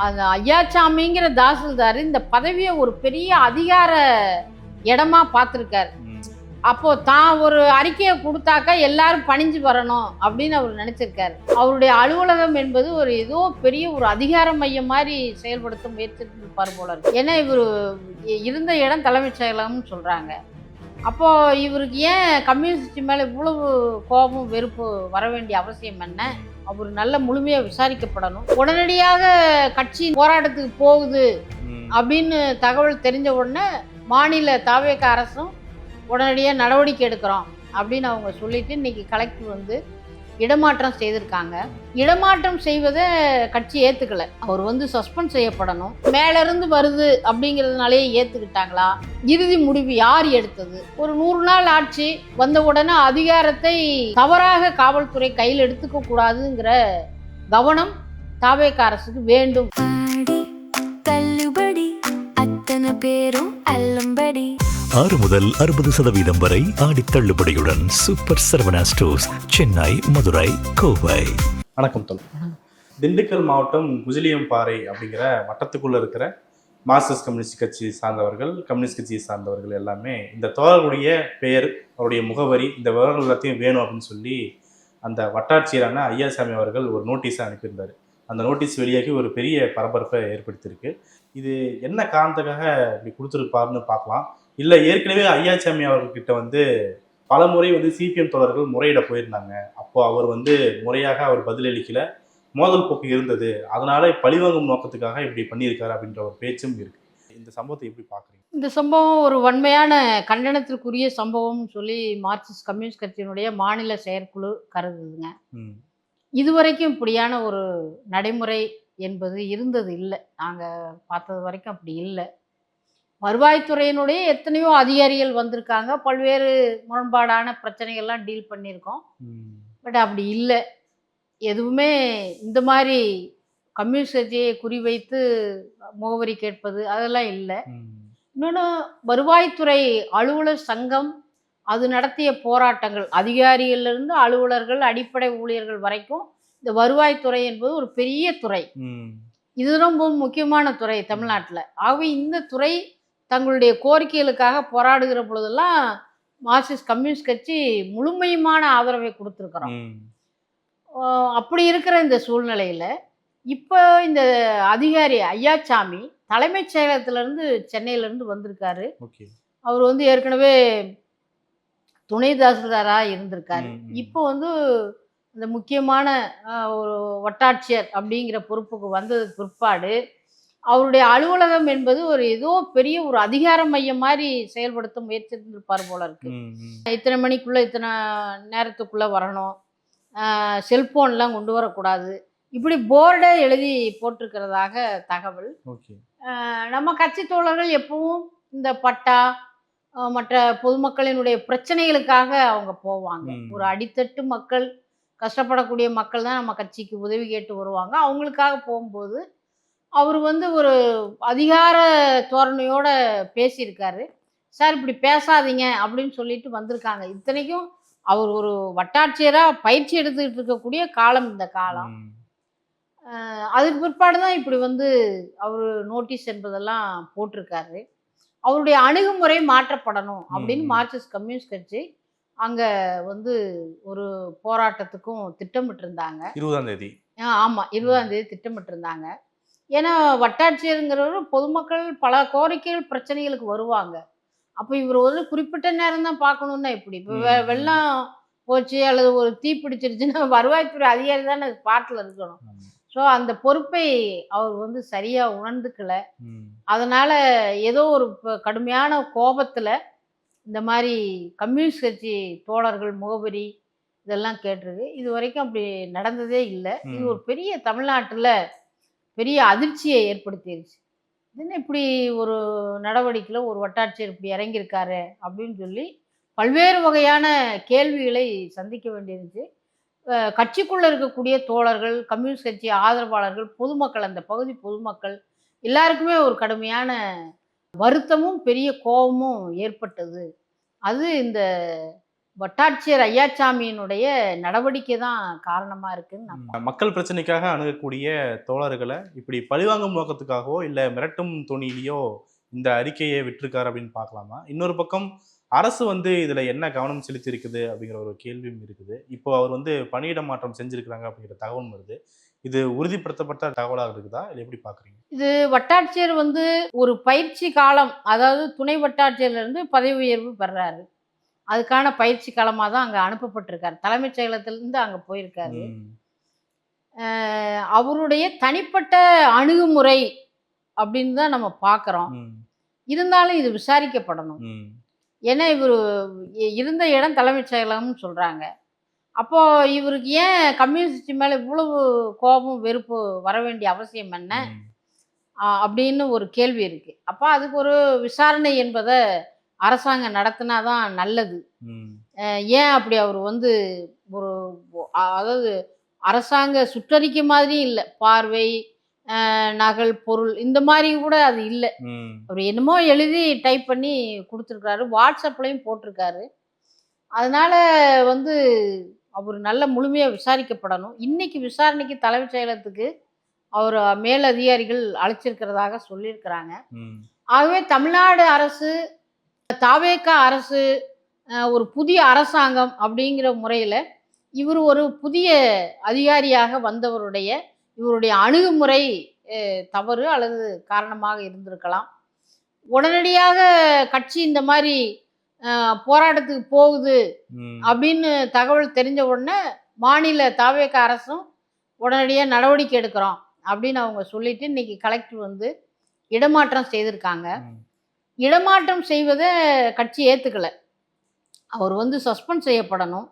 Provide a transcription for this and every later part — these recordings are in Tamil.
அந்த ஐயாச்சாமிங்கிற தாசில்தார் இந்த பதவியை ஒரு பெரிய அதிகார இடமா பார்த்துருக்காரு. அப்போ தான் ஒரு அறிக்கையை கொடுத்தாக்கா எல்லாரும் பணிஞ்சு வரணும் அப்படின்னு அவர் நினைச்சிருக்காரு. அவருடைய அலுவலகம் என்பது ஒரு ஏதோ பெரிய ஒரு அதிகார மையம் மாதிரி செயல்படுத்த முயற்சிருப்பார் போல இருக்கு. ஏன்னா இவர் இருந்த இடம் தலைமைச் செயலகம்னு சொல்றாங்க. அப்போ இவருக்கு ஏன் கம்யூனிஸ்ட் மேல இவ்வளவு கோபம் வெறுப்பு வர வேண்டிய அவசியம் என்ன? அவர் நல்ல முழுமையா விசாரிக்கப்படணும். உடனடியாக கட்சி போராட்டத்துக்கு போகுது அப்படின்னு தகவல் தெரிஞ்ச உடனே மாநில தாவேக அரசும் உடனடியாக நடவடிக்கை எடுக்கிறோம் அப்படின்னு அவங்க சொல்லிட்டு இன்னைக்கு கலெக்டர் வந்து இடமாற்றம் செய்திருக்காங்க. இடமாற்றம் செய்வதை கட்சி ஏற்றுக்கல. அவர் வந்து சஸ்பெண்ட் செய்யப்படணும். மேலிருந்து வருது அப்படிங்கிறதுனாலே ஏற்றுக்கிட்டாங்களா? இறுதி முடிவு யார் எடுத்தது? ஒரு 100 நாள் ஆட்சி வந்த உடனே அதிகாரத்தை தவறாக காவல்துறை கையில் எடுத்துக்க கூடாதுங்கிற கவனம் தாவேக அரசுக்கு வேண்டும். பேரும் அல்லம்படி 6 முதல் 60% வரை ஆடி தள்ளுபடியுடன் சூப்பர் சரவணா ஸ்டோர்ஸ், சென்னை, மதுரை, கோவை. வணக்கம் தோல். திண்டுக்கல் மாவட்டம் குஜிலியம்பாறை அப்படிங்கிற வட்டத்துக்குள்ள இருக்கிற மார்க்சிஸ்ட் கம்யூனிஸ்ட் கட்சி சார்ந்தவர்கள், கம்யூனிஸ்ட் கட்சியை சார்ந்தவர்கள் எல்லாமே இந்த தோழர்களுடைய பெயர், அவருடைய முகவரி, இந்த விவரங்கள் எல்லாத்தையும் வேணும் அப்படின்னு சொல்லி அந்த வட்டாட்சியரான ஐயாசாமி அவர்கள் ஒரு நோட்டீஸை அனுப்பியிருந்தார். அந்த நோட்டீஸ் வெளியாகி ஒரு பெரிய பரபரப்பை ஏற்படுத்தியிருக்கு. இது என்ன காரணத்துக்காக இப்படி கொடுத்துருப்பாருன்னு பார்க்கலாம். இல்லை ஏற்கனவே ஐயாசாமி அவர்கிட்ட வந்து பல முறை வந்து சிபிஎம் தோழர்கள் முறையிட போயிருந்தாங்க. அப்போ அவர் வந்து முறையாக அவர் பதிலளிக்கல, மோதல் போக்கு இருந்தது, அதனால பழிவாங்கும் நோக்கத்துக்காக இப்படி பண்ணியிருக்காரு அப்படின்ற ஒரு பேச்சும் இருக்கு. இந்த சம்பவத்தை எப்படி பார்க்குறீங்க? இந்த சம்பவம் ஒரு வன்மையான கண்டனத்திற்குரிய சம்பவம்னு சொல்லி மார்க்சிஸ்ட் கம்யூனிஸ்ட் கட்சியினுடைய மாநில செயற்குழு கருதுதுங்க. இதுவரைக்கும் இப்படியான ஒரு நடைமுறை என்பது இருந்தது இல்லை. நாங்கள் பார்த்தது வரைக்கும் அப்படி இல்லை. வருவாய்த்துறையினுடைய எத்தனையோ அதிகாரிகள் வந்திருக்காங்க, பல்வேறு முரண்பாடான பிரச்சனைகள்லாம் டீல் பண்ணியிருக்கோம். பட் அப்படி இல்லை. எதுவுமே இந்த மாதிரி கம்யூனிஸ்ட் கட்சியை குறிவைத்து முகவரி கேட்பது அதெல்லாம் இல்லை. இன்னொன்று, வருவாய்த்துறை அலுவலர் சங்கம் அது நடத்திய போராட்டங்கள், அதிகாரிகளிலிருந்து அலுவலர்கள், அடிப்படை ஊழியர்கள் வரைக்கும் இந்த வருவாய்த்துறை என்பது ஒரு பெரிய துறை. இது ரொம்ப முக்கியமான துறை தமிழ்நாட்டில். ஆகவே இந்த துறை தங்களுடைய கோரிக்கைகளுக்காக போராடுகிற பொழுதெல்லாம் மார்க்சிஸ்ட் கம்யூனிஸ்ட் கட்சி முழுமையுமான ஆதரவை கொடுத்துருக்குறோம். அப்படி இருக்கிற இந்த சூழ்நிலையில் இப்போ இந்த அதிகாரி ஐயாச்சாமி தலைமைச் செயலகத்திலேருந்து சென்னையிலேருந்து வந்திருக்காரு. அவர் வந்து ஏற்கனவே துணை தாசில்தாராக இருந்திருக்காரு. இப்போ வந்து இந்த முக்கியமான ஒரு வட்டாட்சியர் அப்படிங்கிற பொறுப்புக்கு வந்ததுக்கு பிற்பாடு அவருடைய அலுவலகம் என்பது ஒரு ஏதோ பெரிய ஒரு அதிகார மையம் மாதிரி செயல்படுத்த முயற்சிருப்பார் போல இருக்கு. இத்தனை மணிக்குள்ள இத்தனை நேரத்துக்குள்ள வரணும், செல்போன்லாம் கொண்டு வரக்கூடாது, இப்படி போர்டை எழுதி போட்டிருக்கிறதாக தகவல். நம்ம கட்சி தோழர்கள் எப்பவும் இந்த பட்டா மற்ற பொதுமக்களினுடைய பிரச்சனைகளுக்காக அவங்க போவாங்க. ஒரு அடித்தட்டு மக்கள், கஷ்டப்படக்கூடிய மக்கள் தான் நம்ம கட்சிக்கு உதவி கேட்டு வருவாங்க. அவங்களுக்காக போகும்போது அவர் வந்து ஒரு அதிகார தோரணையோட பேசியிருக்காரு. சார் இப்படி பேசாதீங்க அப்படின்னு சொல்லிட்டு வந்திருக்காங்க. இத்தனைக்கும் அவர் ஒரு வட்டாட்சியராக பயிற்சி எடுத்துக்கிட்டு இருக்கக்கூடிய காலம் இந்த காலம். அதுக்கு பிற்பாடு தான் இப்படி வந்து அவர் நோட்டீஸ் என்பதெல்லாம் போட்டிருக்காரு. அவருடைய அணுகுமுறை மாற்றப்படணும் அப்படின்னு மார்க்சிஸ்ட் கம்யூனிஸ்ட் கட்சி அங்கே வந்து ஒரு போராட்டத்துக்கும் திட்டமிட்டிருந்தாங்க. 20ஆம் தேதி. ஆமாம், 20ஆம் தேதி திட்டமிட்டிருந்தாங்க. ஏன்னா வட்டாட்சியருங்கிறவர் பொதுமக்கள் பல கோரிக்கைகள் பிரச்சனைகளுக்கு வருவாங்க. அப்போ இவர் ஒரு குறிப்பிட்ட நேரம் தான் பார்க்கணுன்னா எப்படி? இப்போ வெள்ளம் போச்சு அல்லது ஒரு தீ பிடிச்சிருச்சுன்னா வருவாய்த்துறை அதிகாரி தானே ஸ்பாட்டில் இருக்கணும். ஸோ அந்த பொறுப்பை அவர் வந்து சரியாக உணர்ந்துக்கல. அதனால் ஏதோ ஒரு கடுமையான கோபத்தில் இந்த மாதிரி கம்யூனிஸ்ட் கட்சி தோழர்கள் முகவரி இதெல்லாம் கேட்டிருக்கு. இது வரைக்கும் அப்படி நடந்ததே இல்லை. இது ஒரு பெரிய தமிழ்நாட்டில் பெரிய அதிர்ச்சியை ஏற்படுத்திடுச்சு. என்ன இப்படி ஒரு நடவடிக்கையில் ஒரு வட்டாட்சியர் இப்படி இறங்கியிருக்காரு அப்படின்னு சொல்லி பல்வேறு வகையான கேள்விகளை சந்திக்க வேண்டியிருந்துச்சு. கட்சிக்குள்ளே இருக்கக்கூடிய தோழர்கள், கம்யூனிஸ்ட் கட்சி ஆதரவாளர்கள், பொதுமக்கள், அந்த பகுதி பொதுமக்கள் எல்லாருக்குமே ஒரு கடுமையான வருத்தமும் பெரிய கோபமும் ஏற்பட்டது. அது இந்த வட்டாட்சியர் ஐயாச்சாமியினுடைய நடவடிக்கை தான் காரணமா இருக்குன்னு மக்கள் பிரச்சனைக்காக அணுகக்கூடிய தோழர்களை இப்படி பழிவாங்கும் நோக்கத்துக்காகவோ இல்லை மிரட்டும் துணியிலையோ இந்த அறிக்கையை விட்டிருக்காரு அப்படின்னு பார்க்கலாமா? இன்னொரு பக்கம் அரசு வந்து இதுல என்ன கவனம் செலுத்தி இருக்குது அப்படிங்கிற ஒரு கேள்வியும் இருக்குது. இப்போ அவர் வந்து பணியிட மாற்றம் செஞ்சிருக்கிறாங்க அப்படிங்கிற தகவலும் வருது. இது உறுதிப்படுத்தப்பட்ட தகவலாக இருக்குதா, இல்லை எப்படி பாக்குறீங்க? இது வட்டாட்சியர் வந்து ஒரு பயிற்சி காலம், அதாவது துணை வட்டாட்சியர்ல இருந்து பதவி உயர்வு பெறாரு. அதுக்கான பயிற்சி காலமாக தான் அங்கே அனுப்பப்பட்டிருக்காரு. தலைமைச் செயலகத்திலிருந்து அங்கே போயிருக்காரு. அவருடைய தனிப்பட்ட அணுகுமுறை அப்படின்னு தான் நம்ம பார்க்குறோம். இருந்தாலும் இது விசாரிக்கப்படணும். ஏன்னா இவர் இருந்த இடம் தலைமைச் செயலகம்னு சொல்கிறாங்க. அப்போது இவருக்கு ஏன் கம்யூனிஸ்ட் மேலே இவ்வளவு கோபம் வெறுப்பு வர வேண்டிய அவசியம் என்ன அப்படின்னு ஒரு கேள்வி இருக்குது. அப்போ அதுக்கு ஒரு விசாரணை என்பதை அரசாங்கம் நடத்தினாதான் நல்லது. ஏன் அப்படி அவர் வந்து ஒரு அதாவது அரசாங்க சுற்றறிக்கை மாதிரி இல்லை, பார்வை நகல் பொருள் இந்த மாதிரி கூட அது இல்லை. அவர் என்னமோ எழுதி டைப் பண்ணி கொடுத்துருக்காரு, வாட்ஸ்அப்லையும் போட்டிருக்காரு. அதனால வந்து அவர் நல்ல முழுமையாக விசாரிக்கப்படணும். இன்னைக்கு விசாரணைக்கு தலைமைச் செயலகத்துக்கு அவர் மேல் அதிகாரிகள் அழைச்சிருக்கிறதாக சொல்லியிருக்கிறாங்க. ஆகவே தமிழ்நாடு அரசு, தாவேகா அரசு, ஒரு புதிய அரசாங்கம் அப்படிங்கிற முறையில் இவர் ஒரு புதிய அதிகாரியாக வந்தவருடைய இவருடைய அணுகுமுறை தவறு அல்லது காரணமாக இருந்திருக்கலாம். உடனடியாக கட்சி இந்த மாதிரி போராட்டத்துக்கு போகுது அப்படின்னு தகவல் தெரிஞ்ச உடனே மாநில தாவேகா அரசும் உடனடியாக நடவடிக்கை எடுக்கிறோம் அப்படின்னு அவங்க சொல்லிட்டு இன்னைக்கு கலெக்டர் வந்து இடமாற்றம் செய்திருக்காங்க. இடமாற்றம் செய்வதை கட்சி ஏற்றுக்கலை. அவர் வந்து சஸ்பெண்ட் செய்யப்படணும்,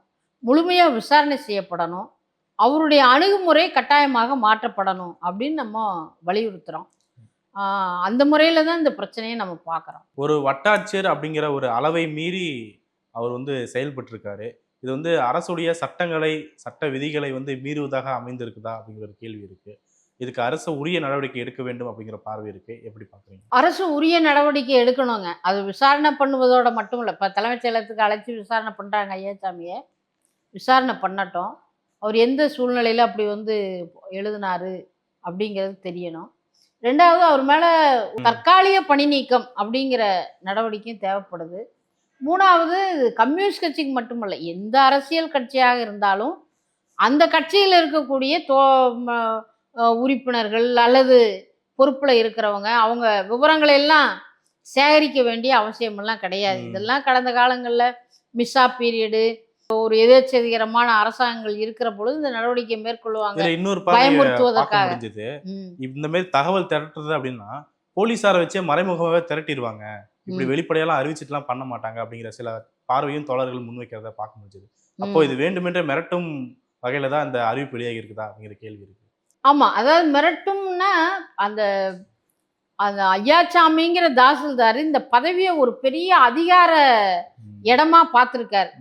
முழுமையாக விசாரணை செய்யப்படணும், அவருடைய அணுகுமுறை கட்டாயமாக மாற்றப்படணும் அப்படின்னு நம்ம வலியுறுத்துகிறோம். அந்த முறையில் தான் இந்த பிரச்சனையை நம்ம பார்க்குறோம். ஒரு வட்டாட்சியர் அப்படிங்கிற ஒரு அளவை மீறி அவர் வந்து செயல்பட்டிருக்காரு. இது வந்து அரசுடைய சட்டங்களை, சட்ட விதிகளை வந்து மீறுவதாக அமைந்திருக்குதா அப்படிங்கிற ஒரு கேள்வி இருக்குது. இதுக்கு அரசு உரிய நடவடிக்கை எடுக்க வேண்டும் அப்படிங்கிற பார்வை இருக்குது. எப்படி பார்க்குறீங்க? அரசு உரிய நடவடிக்கை எடுக்கணுங்க. அது விசாரணை பண்ணுவதோட மட்டும் இல்லை. இப்போ தலைமைச் செயலகத்துக்கு அழைச்சி விசாரணை பண்ணுறாங்க ஐயாச்சாமியை, விசாரணை பண்ணட்டும். அவர் எந்த சூழ்நிலையில் அப்படி வந்து எழுதினாரு அப்படிங்கிறது தெரியணும். ரெண்டாவது, அவர் மேலே தற்காலிக பணி நீக்கம் அப்படிங்கிற நடவடிக்கையும் தேவைப்படுது. மூணாவது, கம்யூனிஸ்ட் கட்சிக்கு மட்டுமல்ல, எந்த அரசியல் கட்சியாக இருந்தாலும் அந்த கட்சியில் இருக்கக்கூடிய உறுப்பினர்கள் அல்லது பொறுப்பில் இருக்கிறவங்க அவங்க விவரங்களை எல்லாம் சேகரிக்க வேண்டிய அவசியமெல்லாம் கிடையாது. இதெல்லாம் கடந்த காலங்களில் மிஸ்ஸா பீரியடு, ஒரு எதேச்சதிகரமான அரசாங்கங்கள் இருக்கிற பொழுது இந்த நடவடிக்கை மேற்கொள்வாங்க, இன்னொரு பயமுறுத்துவதற்காக. இந்த மாதிரி தகவல் திரட்டுறது அப்படின்னா போலீஸாரை வச்சே மறைமுகமாகவே திரட்டிடுவாங்க, இப்படி வெளிப்படையெல்லாம் அறிவிச்சுட்டுலாம் பண்ண மாட்டாங்க அப்படிங்கிற சில பார்வையும் தோழர்கள் முன்வைக்கிறத பார்க்க முடிஞ்சது. அப்போ இது வேண்டுமென்றே மிரட்டும் வகையில தான் இந்த அறிவிப்பு வெளியாகி இருக்குதா அப்படிங்கிற கேள்வி இருக்கு. ஆமா, அதாவது மிரட்டும்னா அந்த அந்த ஐயாச்சாமிங்கிற தாசில்தார் இந்த பதவியை ஒரு பெரிய அதிகார இடமா பார்த்துருக்காரு.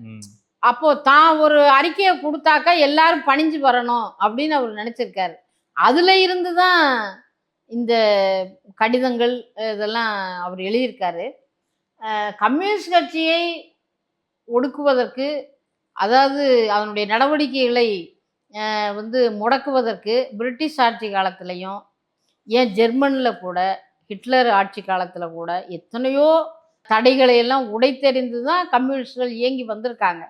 அப்போ தான் ஒரு அறிக்கையை கொடுத்தாக்கா எல்லாரும் பணிஞ்சு வரணும் அப்படின்னு அவர் நினைச்சிருக்காரு. அதுல இருந்து தான் இந்த கடிதங்கள் இதெல்லாம் அவர் எழுதியிருக்காரு. கம்யூனிஸ்ட் கட்சியை ஒடுக்குவதற்கு, அதாவது அதனுடைய நடவடிக்கைகளை வந்து முடக்குவதற்கு பிரிட்டிஷ் ஆட்சி காலத்திலையும், ஏன் ஜெர்மனில் கூட ஹிட்லர் ஆட்சி காலத்தில் கூட எத்தனையோ தடைகளை எல்லாம் உடைத்தெறிந்து தான் கம்யூனிஸ்டுகள் இயங்கி வந்திருக்காங்க.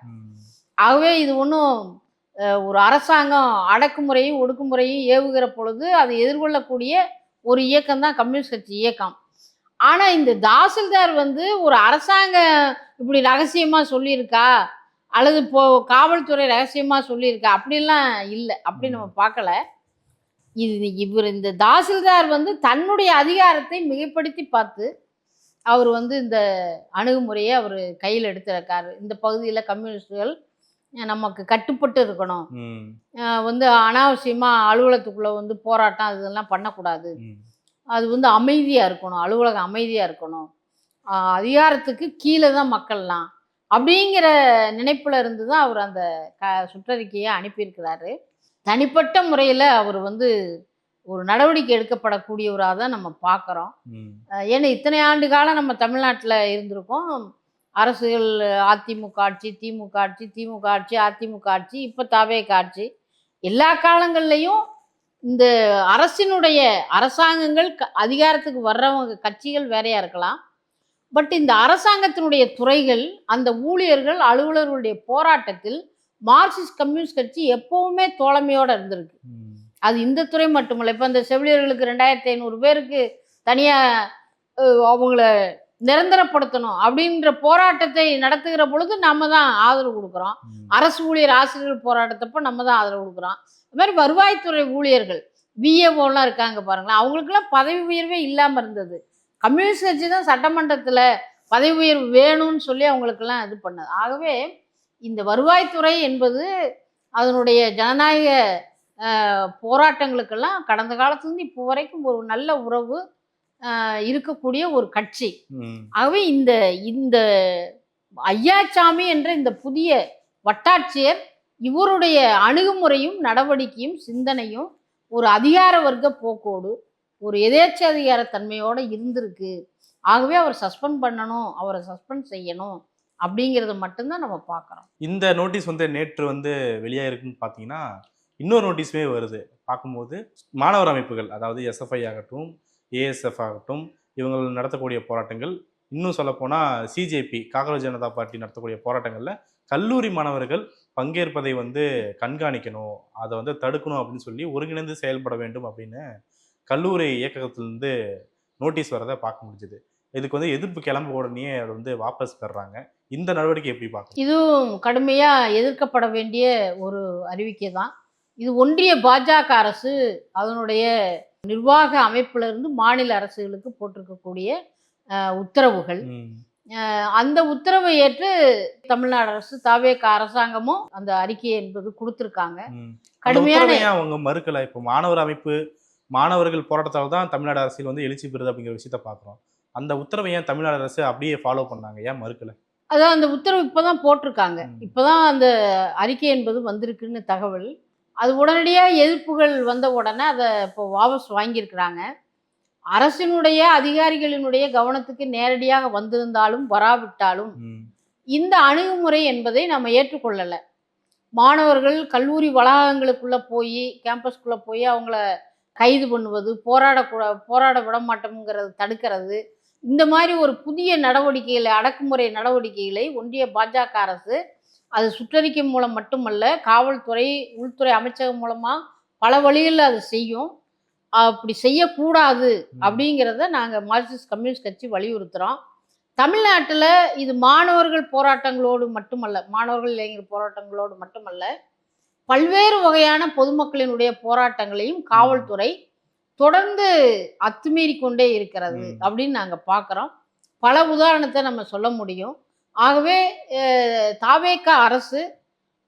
ஆகவே இது ஒன்றும் ஒரு அரசாங்கம் அடக்குமுறையும் ஒடுக்குமுறையும் ஏவுகிற பொழுது அதை எதிர்கொள்ளக்கூடிய ஒரு இயக்கம் தான் கம்யூனிஸ்ட் கட்சி இயக்கம். ஆனால் இந்த தாசில்தார் வந்து ஒரு அரசாங்கம் இப்படி ரகசியமாக சொல்லியிருக்கா அல்லது காவல்துறை ரகசியமாக சொல்லியிருக்கா அப்படிலாம் இல்லை. அப்படி நம்ம பார்க்கல. இவர் இந்த தாசில்தார் வந்து தன்னுடைய அதிகாரத்தை மிகைப்படுத்தி பார்த்து அவர் வந்து இந்த அணுகுமுறையை அவர் கையில் எடுத்திருக்காரு. இந்த பகுதியில் கம்யூனிஸ்டுகள் நமக்கு கட்டுப்பட்டு இருக்கணும், வந்து அனாவசியமாக அலுவலகத்துக்குள்ளே வந்து போராட்டம் இதெல்லாம் பண்ணக்கூடாது, அது வந்து அமைதியாக இருக்கணும், அலுவலகம் அமைதியாக இருக்கணும், அதிகாரத்துக்கு கீழே தான் மக்கள்லாம் அப்படிங்கிற நினைப்பில் இருந்து தான் அவர் அந்த சுற்றறிக்கையை அனுப்பியிருக்கிறாரு. தனிப்பட்ட முறையில் அவர் வந்து ஒரு நடவடிக்கை எடுக்கப்படக்கூடியவராக தான் நம்ம பார்க்குறோம். ஏன்னா இத்தனை ஆண்டு காலம் நம்ம தமிழ்நாட்டில் இருந்திருக்கோம். அரசுகள் அதிமுக ஆட்சி, திமுக ஆட்சி, திமுக ஆட்சி, அதிமுக ஆட்சி, இப்போ தாவேக ஆட்சி, எல்லா காலங்கள்லையும் இந்த அரசினுடைய அரசாங்கங்கள் அதிகாரத்துக்கு வர்றவங்க கட்சிகள் வேறையா இருக்கலாம். பட் இந்த அரசாங்கத்தினுடைய துறைகள், அந்த ஊழியர்கள், அலுவலர்களுடைய போராட்டத்தில் மார்க்சிஸ்ட் கம்யூனிஸ்ட் கட்சி எப்பவுமே தோழமையோட இருந்திருக்கு. அது இந்த துறை மட்டுமல்ல. இப்போ இந்த செவிலியர்களுக்கு 2500 பேருக்கு தனியாக அவங்கள நிரந்தரப்படுத்தணும் அப்படின்ற போராட்டத்தை நடத்துகிற பொழுது நம்ம தான் ஆதரவு கொடுக்குறோம். அரசு ஊழியர் ஆசிரியர்கள் போராட்டத்தப்போ நம்ம தான் ஆதரவு கொடுக்குறோம். அது மாதிரி வருவாய்த்துறை ஊழியர்கள் விஏஓலாம் இருக்காங்க பாருங்களேன், அவங்களுக்கெல்லாம் பதவி உயர்வே இல்லாமல் இருந்தது. கம்யூனிஸ்ட் கட்சி தான் சட்டமன்றத்தில் பதவி உயர்வு வேணும்னு சொல்லி அவங்களுக்கெல்லாம் இது பண்ணது. ஆகவே இந்த வருவாய்த்துறை என்பது அதனுடைய ஜனநாயக போராட்டங்களுக்கெல்லாம் கடந்த காலத்துலேருந்து இப்போ வரைக்கும் ஒரு நல்ல உறவு இருக்கக்கூடிய ஒரு கட்சி. ஆகவே இந்த இந்த ஐயாச்சாமி என்ற இந்த புதிய வட்டாட்சியர் இவருடைய அணுகுமுறையும் நடவடிக்கையும் சிந்தனையும் ஒரு அதிகார வர்க்க போக்கோடு ஒரு எதேச்ச அதிகார தன்மையோடு இருந்திருக்கு. ஆகவே அவர் சஸ்பெண்ட் பண்ணணும், அவரை சஸ்பெண்ட் செய்யணும் அப்படிங்கிறத மட்டும்தான் நம்ம பார்க்குறோம். இந்த நோட்டீஸ் நேற்று வெளியாயிருக்குன்னு பார்த்தீங்கன்னா இன்னொரு நோட்டீஸுமே வருது. பார்க்கும்போது மாணவர் அமைப்புகள், அதாவது எஸ்எஃப்ஐ ஆகட்டும், ஏஎஸ்எஃப் ஆகட்டும், இவங்க நடத்தக்கூடிய போராட்டங்கள், இன்னும் சொல்லப்போனால் சிஜேபி காங்கிரஸ் ஜனதா பார்ட்டி நடத்தக்கூடிய போராட்டங்களில் கல்லூரி மாணவர்கள் பங்கேற்பதை கண்காணிக்கணும், அதை தடுக்கணும் அப்படின்னு சொல்லி ஒருங்கிணைந்து செயல்பட வேண்டும் அப்படின்னு கல்லூரி இயக்ககத்திலிருந்து நோட்டீஸ் வரதை பார்க்க முடிஞ்சுது. இதுக்கு எதிர்ப்பு கிளம்ப உடனே அதை வாபஸ் பெறாங்க. இந்த நடவடிக்கை எப்படி பார்க்க? இதுவும் கடுமையாக எதிர்க்கப்பட வேண்டிய ஒரு அறிவிக்கை தான். இது ஒன்றிய பாஜக அரசு அதனுடைய நிர்வாக அமைப்புல இருந்து மாநில அரசுகளுக்கு போட்டிருக்கக்கூடிய உத்தரவுகள். அந்த உத்தரவை ஏற்று தமிழ்நாடு அரசு தாவேக அரசாங்கமும் அந்த அறிக்கை என்பது கொடுத்துருக்காங்க. கடுமையான அவங்க மறுக்கல. இப்போ மாணவர் அமைப்பு மாணவர்கள் போராட்டத்தால் தான் தமிழ்நாடு அரசியல் எழுச்சி பெறுது அப்படிங்கிற விஷயத்த பார்க்குறோம். அந்த உத்தரவை ஏன் தமிழ்நாடு அரசு அப்படியே ஃபாலோ பண்ணாங்க, ஏன் மறுக்கல? அதான் அந்த உத்தரவு இப்போதான் போட்டிருக்காங்க. இப்போதான் அந்த அறிக்கை என்பது வந்திருக்குன்னு தகவல். அது உடனடியாக எதிர்ப்புகள் வந்த உடனே அதை இப்போ வாபஸ் வாங்கியிருக்கிறாங்க. அரசினுடைய அதிகாரிகளினுடைய கவனத்துக்கு நேரடியாக வந்திருந்தாலும் வராவிட்டாலும் இந்த அணுகுமுறை என்பதை நம்ம ஏற்றுக்கொள்ளலை. மாணவர்கள் கல்லூரி வளாகங்களுக்குள்ளே போய் கேம்பஸ்குள்ளே போய் அவங்கள கைது பண்ணுவது, போராட விட மாட்டோம்ங்கிறது தடுக்கிறது, இந்த மாதிரி ஒரு புதிய நடவடிக்கைகளை, அடக்குமுறை நடவடிக்கைகளை ஒன்றிய பாஜக அரசு அது சுற்றறிக்கை மூலம் மட்டுமல்ல, காவல்துறை, உள்துறை அமைச்சகம் மூலமாக பல வழிகளில் அது செய்யும். அப்படி செய்யக்கூடாது அப்படிங்கிறத நாங்கள் மார்க்சிஸ்ட் கம்யூனிஸ்ட் கட்சி வலியுறுத்துகிறோம். தமிழ்நாட்டில் இது மாணவர்கள் போராட்டங்களோடு மட்டுமல்ல, மாணவர்கள் இளைஞர் போராட்டங்களோடு மட்டுமல்ல, பல்வேறு வகையான பொதுமக்களினுடைய போராட்டங்களையும் காவல்துறை தொடர்ந்து அத்துமீறி கொண்டே இருக்கிறது அப்படின்னு நாங்கள் பார்க்குறோம். பல உதாரணத்தை நம்ம சொல்ல முடியும். ஆகவே தாவேக அரசு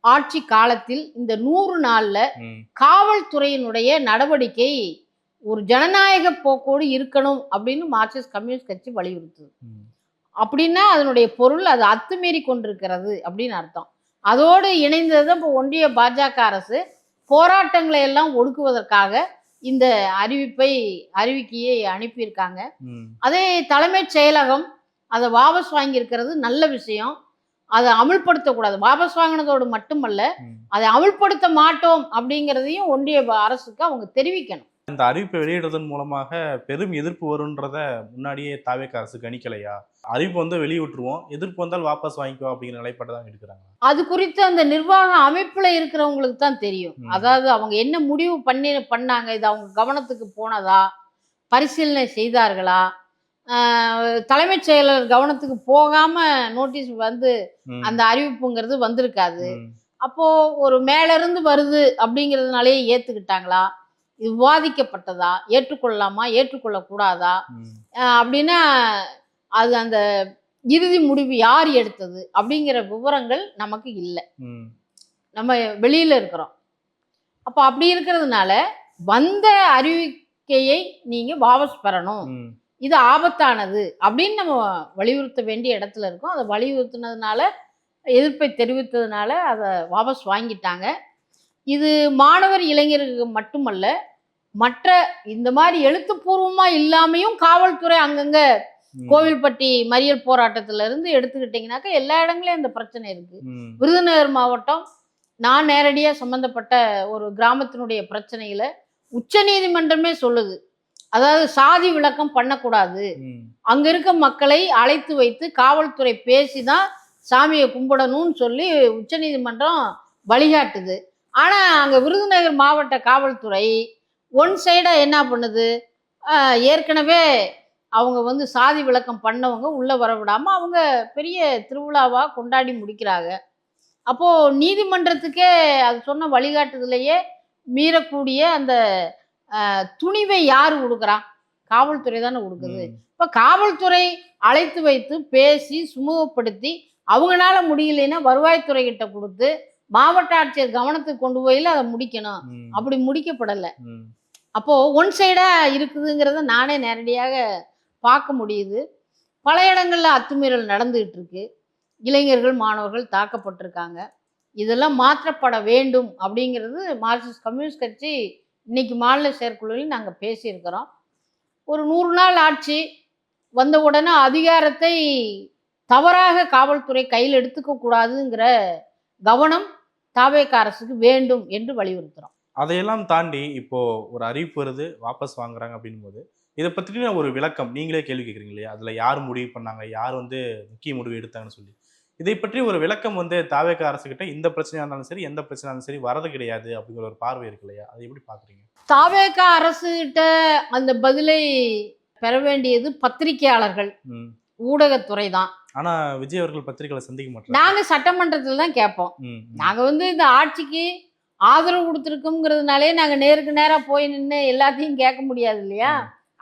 ஆட்சி காலத்தில் இந்த 100 நாளில் காவல்துறையினுடைய நடவடிக்கை ஒரு ஜனநாயக போக்கோடு இருக்கணும் அப்படின்னு மார்க்சிஸ்ட் கம்யூனிஸ்ட் கட்சி வலியுறுத்துது. அப்படின்னா அதனுடைய பொருள் அது அத்துமீறி கொண்டிருக்கிறது அப்படின்னு அர்த்தம். அதோடு இணைந்தது இப்போ ஒன்றிய பாஜக அரசு போராட்டங்களை எல்லாம் ஒடுக்குவதற்காக இந்த அறிவிக்கையை அனுப்பியிருக்காங்க. அதே தலைமைச் செயலகம் அதை வாபஸ் வாங்கியிருக்கிறது நல்ல விஷயம். அதை அமுல்படுத்தக்கூடாது. வாபஸ் வாங்கினதோடு மட்டுமல்ல, அதை அமுல்படுத்த மாட்டோம் அப்படிங்கிறதையும் ஒன்றிய அரசுக்கு அவங்க தெரிவிக்கணும். இந்த அறிவிப்பை வெளியிடுறதன் மூலமாக பெரும் எதிர்ப்பு வரும்ன்றத முன்னாடியே தாவேக அரசு கணிக்கலையா? அறிவிப்பு வெளியிட்டுருவோம், எதிர்ப்பு வந்தால் வாபஸ் வாங்கிக்குவோம் அப்படிங்கிற நிலைப்பாடு தான் எடுக்கிறாங்க. அது குறித்து அந்த நிர்வாக அமைப்புல இருக்கிறவங்களுக்கு தான் தெரியும். அதாவது அவங்க என்ன முடிவு பண்ணாங்க, இது அவங்க கவனத்துக்கு போனதா, பரிசீலனை செய்தார்களா, தலைமைச் செயலர் கவனத்துக்கு போகாம நோட்டீஸ் அந்த அறிவிப்புங்கிறது வந்திருக்காது. அப்போ ஒரு மேல இருந்து வருது அப்படிங்கிறதுனாலேயே ஏத்துக்கிட்டாங்களா, இது விவாதிக்கப்பட்டதா, ஏற்றுக்கொள்ளலாமா ஏற்றுக்கொள்ளக்கூடாதா அப்படின்னா அது அந்த இறுதி முடிவு யார் எடுத்தது அப்படிங்கிற விவரங்கள் நமக்கு இல்லை. நம்ம வெளியில இருக்கிறோம். அப்போ அப்படி இருக்கிறதுனால வந்த அறிவிக்கையை நீங்க வாபஸ் பெறணும், இது ஆபத்தானது அப்படின்னு நம்ம வலியுறுத்த வேண்டிய இடத்துல இருக்கோம். அதை வலியுறுத்தினதுனால, எதிர்ப்பை தெரிவித்ததுனால அதை வாபஸ் வாங்கிட்டாங்க. இது மாணவர் இளைஞருக்கு மட்டுமல்ல, மற்ற இந்த மாதிரி எழுத்துப்பூர்வமாக இல்லாமையும் காவல்துறை அங்கங்கே கோவில்பட்டி மறியல் போராட்டத்துல இருந்து எடுத்துக்கிட்டீங்கன்னாக்கா எல்லா இடங்களையும் அந்த பிரச்சனை இருக்கு. விருதுநகர் மாவட்டம் நான் நேரடியா சம்பந்தப்பட்ட ஒரு கிராமத்தினுடைய பிரச்சனையில உச்ச நீதிமன்றமே சொல்லுது, அதாவது சாதி விளக்கம் பண்ணக்கூடாது, அங்க இருக்க மக்களை அழைத்து வைத்து காவல்துறை பேசிதான் சாமியை கும்பிடணும்னு சொல்லி உச்ச நீதிமன்றம் வழிகாட்டுது. ஆனா அங்க விருதுநகர் மாவட்ட காவல்துறை ஒன் சைடா என்ன பண்ணுது, ஏற்கனவே அவங்க வந்து சாதி விளக்கம் பண்ணவங்க உள்ள வர விடாம அவங்க பெரிய திருவிழாவா கொண்டாடி முடிக்கிறாங்க. அப்போ நீதிமன்றத்துக்கே அது சொன்ன வழிகாட்டுதலையே மீறக்கூடிய அந்த துணிவை யாரு கொடுக்குறா? காவல்துறை தானே கொடுக்குது. இப்ப காவல்துறை அழைத்து வைத்து பேசி சுமூகப்படுத்தி அவங்களால முடியலைன்னா வருவாய்த்துறை கிட்ட கொடுத்து மாவட்ட ஆட்சியர் கவனத்துக்கு கொண்டு போயில அதை முடிக்கணும். அப்படி முடிக்கப்படலை. அப்போ ஒன் சைடா இருக்குதுங்கிறத நானே நேரடியாக பார்க்க முடியுது. பல இடங்கள்ல அத்துமீறல் நடந்துகிட்டு இருக்கு. இளைஞர்கள் மாணவர்கள் தாக்கப்பட்டிருக்காங்க. இதெல்லாம் மாற்றப்பட வேண்டும் அப்படிங்கிறது மார்க்சிஸ்ட் கம்யூனிஸ்ட் கட்சி இன்னைக்கு மாநில செயற்குழுவில் நாங்கள் பேசியிருக்கிறோம். ஒரு 100 நாள் ஆட்சி வந்த உடனே அதிகாரத்தை தவறாக காவல்துறை கையில் எடுத்துக்க கூடாதுங்கிற கவனம் தாவேக அரசுக்கு வேண்டும் என்று வலியுறுத்துறோம். அதையெல்லாம் தாண்டி இப்போ ஒரு அறிவிப்பு வருது, வாபஸ் வாங்குறாங்க அப்படின் போது இதை பற்றின ஒரு விளக்கம் நீங்களே கேள்வி கேட்குறீங்க இல்லையா? அதுல யார் முடிவு பண்ணாங்க, யார் வந்து முக்கிய முடிவு எடுத்தாங்கன்னு சொல்லி இதை பற்றி ஒரு விளக்கம் வந்து தாவேக அரசுகிட்ட இந்த பிரச்சனையா இருந்தாலும் சரி எந்த பிரச்சனையா இருந்தாலும் சரி வரது கிடையாது அப்படிங்கிற ஒரு பார்வை இருக்கு இல்லையா? அதை எப்படி பாக்குறீங்க? தாவேக அரசுகிட்ட அந்த பதிலை பெற வேண்டியது பத்திரிகையாளர்கள், ஊடகத்துறை தான். ஆனா விஜய் அவர்கள் பத்திரிகைகளை சந்திக்க மாட்டாங்க. நாங்க சட்டமன்றத்துல தான் கேட்போம். நாங்க வந்து இந்த ஆட்சிக்கு ஆதரவு கொடுத்துருக்கோங்கிறதுனாலே நாங்க நேருக்கு நேரா போய் நின்று எல்லாத்தையும் கேட்க முடியாது இல்லையா?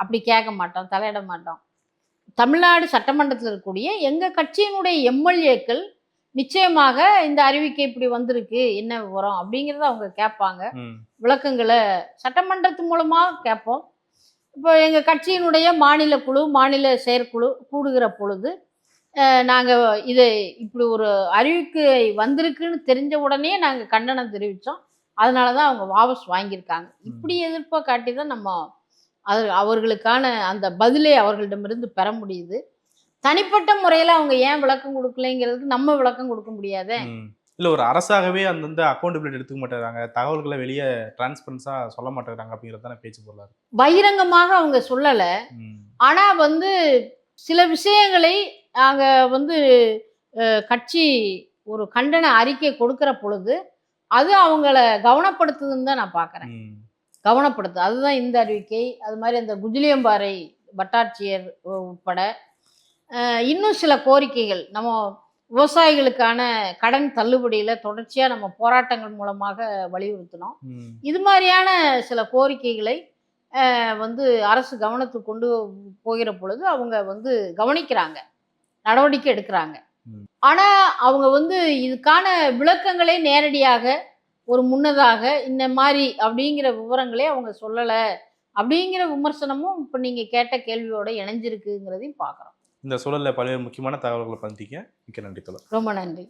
அப்படி கேட்க மாட்டோம், தலையிட மாட்டோம். தமிழ்நாடு சட்டமன்றத்தில் இருக்கக்கூடிய எங்க கட்சியினுடைய எம்எல்ஏக்கள் நிச்சயமாக இந்த அறிவிக்கை இப்படி வந்திருக்கு, என்ன விவரம் அப்படிங்கிறத அவங்க கேட்பாங்க. விளக்கங்களை சட்டமன்றத்து மூலமாக கேட்போம். இப்போ எங்கள் கட்சியினுடைய மாநில குழு மாநில செயற்குழு கூடுகிற பொழுது நாங்கள் இதை இப்படி ஒரு அறிவிக்கை வந்திருக்குன்னு தெரிஞ்ச உடனே நாங்கள் கண்டனம் தெரிவித்தோம். அதனால தான் அவங்க வாபஸ் வாங்கியிருக்காங்க. இப்படி எதிர்ப்பை காட்டி தான் நம்ம அவர்களுக்கான அந்த பதிலை அவர்களிடமிருந்து பெற முடியுது. தனிப்பட்ட முறையில் அவங்க ஏன் விளக்கம் கொடுக்கலைங்கிறதுக்கு நம்ம விளக்கம் கொடுக்க முடியாதே. இல்லை, ஒரு அரசாகவே அந்த அக்கௌண்டபிலிட்டி எடுத்துக்க மாட்டேறாங்க, தகவல்களை வெளியே டிரான்ஸ்பரன்ஸாக சொல்ல மாட்டேறாங்க அப்படிங்கிறது தானே பேச்சு பொருளாரு. பகிரங்கமாக அவங்க சொல்லலை. ஆனால் வந்து சில விஷயங்களை நாங்கள் வந்து கட்சி ஒரு கண்டன அறிக்கை கொடுக்குற பொழுது அது அவங்கள கவனப்படுத்துதுன்னு தான் நான் பார்க்குறேன். கவனப்படுத்து, அதுதான் இந்த அறிவிக்கை. அது மாதிரி அந்த குஜிலியம்பாறை வட்டாட்சியர் உட்பட இன்னும் சில கோரிக்கைகள், நம்ம விவசாயிகளுக்கான கடன் தள்ளுபடியில் தொடர்ச்சியாக நம்ம போராட்டங்கள் மூலமாக வலியுறுத்தினோம். இது மாதிரியான சில கோரிக்கைகளை வந்து அரசு கவனத்துக்கு கொண்டு போகிற பொழுது அவங்க வந்து கவனிக்கிறாங்க, நடவடிக்கை எடுக்கிறாங்க. ஆனால் அவங்க வந்து இதுக்கான விளக்கங்களே நேரடியாக ஒரு முன்னதாக இந்த மாதிரி அப்படிங்கிற விவரங்களே அவங்க சொல்லலை அப்படிங்கிற விமர்சனமும் இப்போ நீங்கள் கேட்ட கேள்வியோட இணைஞ்சிருக்குங்கிறதையும் பார்க்குறோம். இந்த சூழலில் பல்வேறு முக்கியமான தகவல்களை பந்திக்க மிக்க நன்றி தோழர். ரொம்ப நன்றி.